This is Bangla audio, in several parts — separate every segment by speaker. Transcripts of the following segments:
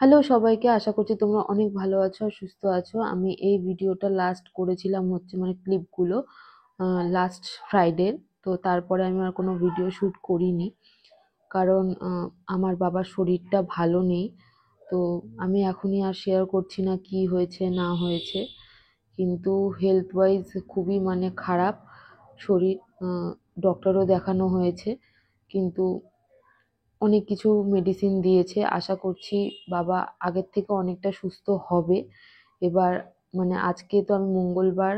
Speaker 1: হ্যালো সবাইকে, আশা করছি তোমরা অনেক ভালো আছো আর সুস্থ আছো। আমি এই ভিডিওটা লাস্ট করেছিলাম হচ্ছে মানে ক্লিপগুলো লাস্ট ফ্রাইডে। তো তারপরে আমি আর কোনো ভিডিও শ্যুট করিনি, কারণ আমার বাবার শরীরটা ভালো নেই। তো আমি এখনই আর শেয়ার করছি না কি হয়েছে না হয়েছে, কিন্তু হেলথ ওয়াইজ খুবই মানে খারাপ শরীর। ডক্টরও দেখানো হয়েছে, কিন্তু অনেক কিছু মেডিসিন দিয়েছে। আশা করছি বাবা আগের থেকে অনেকটা সুস্থ হবে এবার। মানে আজকে তো আমি মঙ্গলবার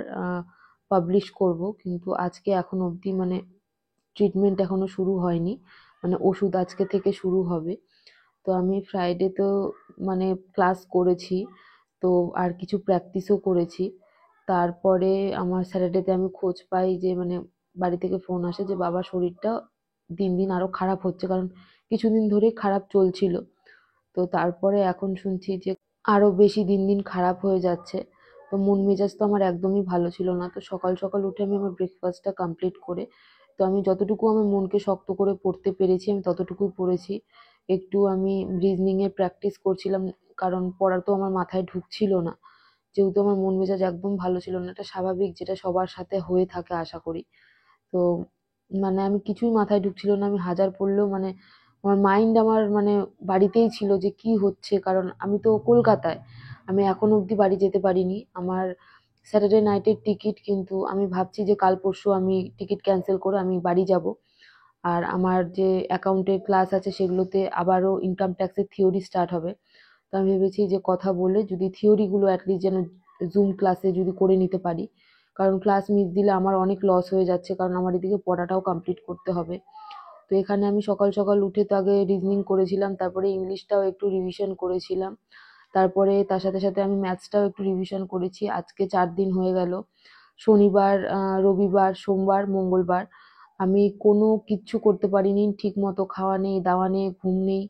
Speaker 1: পাবলিশ করব, কিন্তু আজকে এখন অবধি মানে ট্রিটমেন্ট এখনো শুরু হয়নি, মানে ওষুধ আজকে থেকে শুরু হবে। তো আমি ফ্রাইডে তো মানে ক্লাস করেছি, তো আর কিছু প্র্যাকটিসও করেছি। তারপরে আমার স্যাটারডেতে আমি খোঁজ পাই যে মানে বাড়ি থেকে ফোন আসে যে বাবার শরীরটা দিন দিন আরো খারাপ হচ্ছে, কারণ কিছুদিন ধরেই খারাপ চলছিল। তো তারপরে এখন শুনছি যে আরো বেশি দিন দিন খারাপ হয়ে যাচ্ছে। তো মন মেজাজ তো আমার একদমই ভালো ছিল না। তো সকাল সকাল উঠে আমি আমার ব্রেকফাস্টটা কমপ্লিট করে, তো আমি যতটুকু আমার মনকে শক্ত করে পড়তে পেরেছি আমি ততটুকুই পড়েছি। একটু আমি রিজনিং এর প্র্যাকটিস করছিলাম, কারণ পড়া তো আমার মাথায় ঢুকছিল না, যেহেতু আমার মন মেজাজ একদম ভালো ছিল না। এটা স্বাভাবিক, যেটা সবার সাথে হয়ে থাকে আশা করি। তো মানে আমি কিছুই মাথায় ঢুকছিল না, আমি হাজার পড়লেও মানে আমার মাইন্ড আমার মানে বাড়িতেই ছিল যে কি হচ্ছে, কারণ আমি তো কলকাতায়, আমি এখনো অবধি বাড়ি যেতে পারিনি। আমার স্যাটারডে নাইটের টিকিট, কিন্তু আমি ভাবছি যে কাল পরশু আমি টিকিট ক্যান্সেল করে আমি বাড়ি যাব। আর আমার যে অ্যাকাউন্টের ক্লাস আছে সেগুলোতে আবারও ইনকাম ট্যাক্সের থিওরি স্টার্ট হবে। তো আমি ভেবেছি যে কথা বলে যদি থিওরিগুলো অ্যাটলিস্ট যেন জুম ক্লাসে যদি করে নিতে পারি, কারণ ক্লাস মিস দিলে আমার অনেক লস হয়ে যাচ্ছে, কারণ আমার এদিকে পড়াটাও কমপ্লিট করতে হবে। তো এখানে আমি সকাল সকাল উঠে তো আগে রিজনিং করেছিলাম, তারপরে ইংলিশটাও একটু রিভিশন করেছিলাম, তারপরে তার সাথে সাথে আমি ম্যাথসটাও একটু রিভিশন করেছি। আজকে 4 দিন হয়ে গেল, শনিবার, রবিবার, সোমবার, মঙ্গলবার আমি কোনো কিচ্ছু করতে পারিনি। ঠিক মতো খাওয়া নেই, দাওয়া নেই, ঘুম নেই,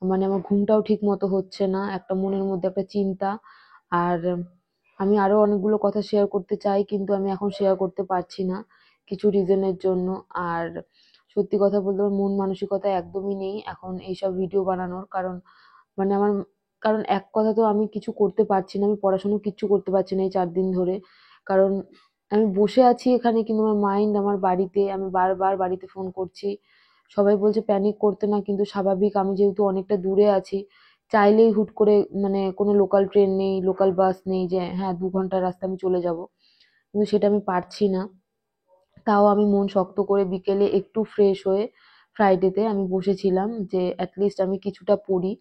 Speaker 1: মানে আমার ঘুমটাও ঠিক মতো হচ্ছে না, একটা মনের মধ্যে একটা চিন্তা। আর আমি আরো অনেকগুলো কথা শেয়ার করতে চাই, কিন্তু আমি এখন শেয়ার করতে পারছি না কিছু রিজনের জন্য। আর সত্যি কথা বলতে আমার মন মানসিকতা একদমই নেই এখন এইসব ভিডিও বানানোর, কারণ মানে আমার, কারণ এক কথা তো আমি কিছু করতে পারছি না, আমি পড়াশুনো কিচ্ছু করতে পারছি না এই 4 দিন ধরে। কারণ আমি বসে আছি এখানে, কিন্তু আমার মাইন্ড আমার বাড়িতে। আমি বারবার বাড়িতে ফোন করছি, সবাই বলছে প্যানিক করতে না, কিন্তু স্বাভাবিক, আমি যেহেতু অনেকটা দূরে আছি, চাইলেই হুট করে মানে কোনো লোকাল ট্রেন নেই, লোকাল বাস নেই যে হ্যাঁ 2 ঘন্টার রাস্তা আমি চলে যাব, কিন্তু সেটা আমি পারছি না। তাও আমি মন শক্ত করে বিকেলে একটু ফ্রেশ হয়ে ফ্রাইডেতে আমি বসেছিলাম যে অ্যাটলিস্ট আমি কিছুটা পড়ি।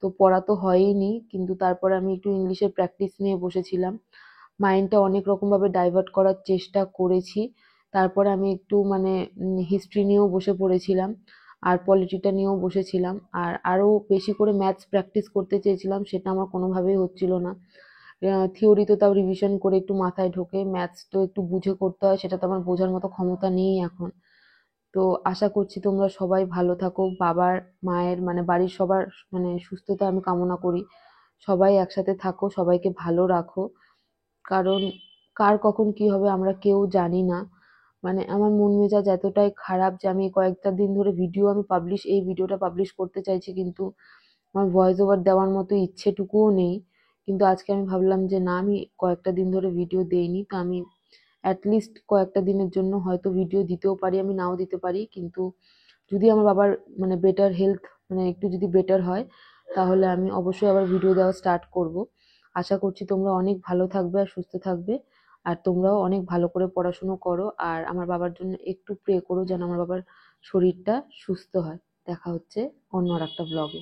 Speaker 1: তো পড়া তো হয়ইনি, কিন্তু তারপরে আমি একটু ইংলিশের প্র্যাকটিস নিয়ে বসেছিলাম, মাইন্ডটা অনেক রকমভাবে ডাইভার্ট করার চেষ্টা করেছি। তারপরে আমি একটু মানে হিস্ট্রি নিয়েও বসে পড়েছিলাম, আর পলিটিটা নিয়েও বসেছিলাম, আর আরও বেশি করে ম্যাথস প্র্যাকটিস করতে চেয়েছিলাম, সেটা আমার কোনোভাবেই হচ্ছিল না। থিওরি তো তাও রিভিশন করে একটু মাথায় ঢোকে, ম্যাথস তো একটু বুঝে করতে হয়, সেটা তো আমার বোঝার মতো ক্ষমতা নেই এখন। তো আশা করছি তোমরা সবাই ভালো থাকো, বাবার, মায়ের মানে বাড়ির সবার মানে সুস্থতা আমি কামনা করি। সবাই একসাথে থাকো, সবাইকে ভালো রাখো, কারণ কার কখন কি হবে আমরা কেউ জানি না। মানে আমার মন মেজাজ এতটাই খারাপ যে আমি কয়েকটা দিন ধরে ভিডিও আমি এই ভিডিওটা পাবলিশ করতে চাইছি, কিন্তু আমার ভয়েস ওভার দেওয়ার মতো ইচ্ছেটুকুও নেই। কিন্তু আজকে আমি ভাবলাম যে না, আমি কয়েকটা দিন ধরে ভিডিও দেইনি, তো আমি অ্যাটলিস্ট কয়েকটা দিনের জন্য হয়তো ভিডিও দিতেও পারি, আমি নাও দিতে পারি, কিন্তু যদি আমার বাবার মানে বেটার হেলথ মানে একটু যদি বেটার হয়, তাহলে আমি অবশ্যই আবার ভিডিও দেওয়া স্টার্ট করব। আশা করছি তোমরা অনেক ভালো থাকবে আর সুস্থ থাকবে, আর তোমরাও অনেক ভালো করে পড়াশুনো করো, আর আমার বাবার জন্য একটু প্রে করো যেন আমার বাবার শরীরটা সুস্থ হয়। দেখা হচ্ছে অন্য আর একটা ব্লগে।